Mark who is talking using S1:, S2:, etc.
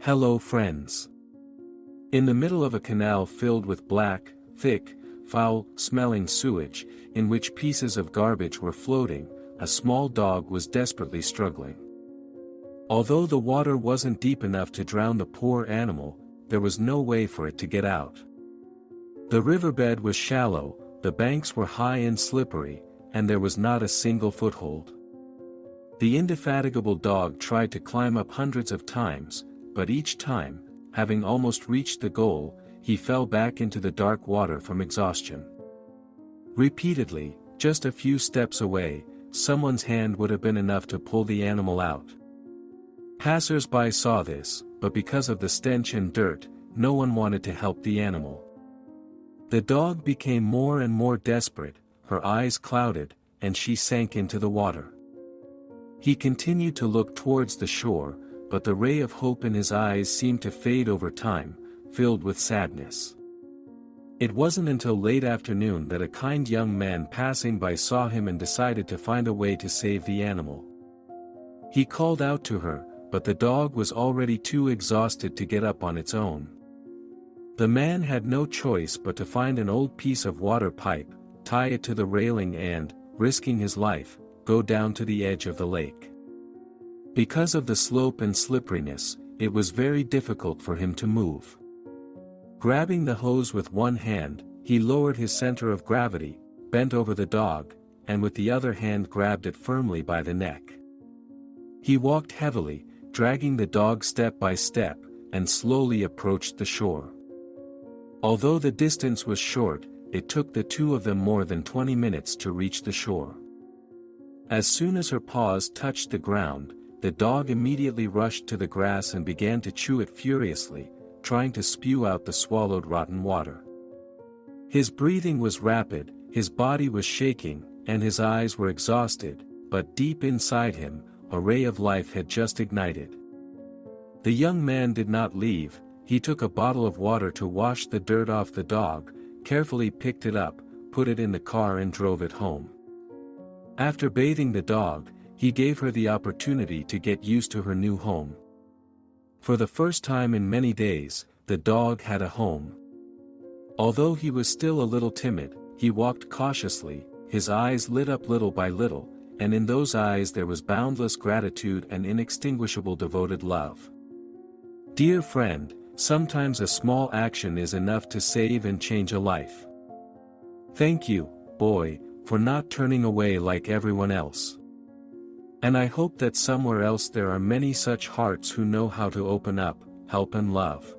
S1: Hello friends. In the middle of a canal filled with black, thick, foul-smelling sewage, in which pieces of garbage were floating, a small dog was desperately struggling. Although the water wasn't deep enough to drown the poor animal, there was no way for it to get out. The riverbed was shallow, the banks were high and slippery, and there was not a single foothold. The indefatigable dog tried to climb up hundreds of times, but each time, having almost reached the goal, he fell back into the dark water from exhaustion. Repeatedly, just a few steps away, someone's hand would have been enough to pull the animal out. Passers-by saw this, but because of the stench and dirt, no one wanted to help the animal. The dog became more and more desperate, her eyes clouded, and she sank into the water. He continued to look towards the shore, but the ray of hope in his eyes seemed to fade over time, filled with sadness. It wasn't until late afternoon that a kind young man passing by saw him and decided to find a way to save the animal. He called out to her, but the dog was already too exhausted to get up on its own. The man had no choice but to find an old piece of water pipe, tie it to the railing and, risking his life, go down to the edge of the lake. Because of the slope and slipperiness, it was very difficult for him to move. Grabbing the hose with one hand, he lowered his center of gravity, bent over the dog, and with the other hand grabbed it firmly by the neck. He walked heavily, dragging the dog step by step, and slowly approached the shore. Although the distance was short, it took the two of them more than 20 minutes to reach the shore. As soon as her paws touched the ground, the dog immediately rushed to the grass and began to chew it furiously, trying to spew out the swallowed rotten water. His breathing was rapid, his body was shaking, and his eyes were exhausted, but deep inside him, a ray of life had just ignited. The young man did not leave. He took a bottle of water to wash the dirt off the dog, carefully picked it up, put it in the car and drove it home. After bathing the dog, he gave her the opportunity to get used to her new home. For the first time in many days, the dog had a home. Although he was still a little timid, he walked cautiously, his eyes lit up little by little, and in those eyes there was boundless gratitude and inextinguishable devoted love. Dear friend, sometimes a small action is enough to save and change a life. Thank you, boy, for not turning away like everyone else. And I hope that somewhere else there are many such hearts who know how to open up, help and love.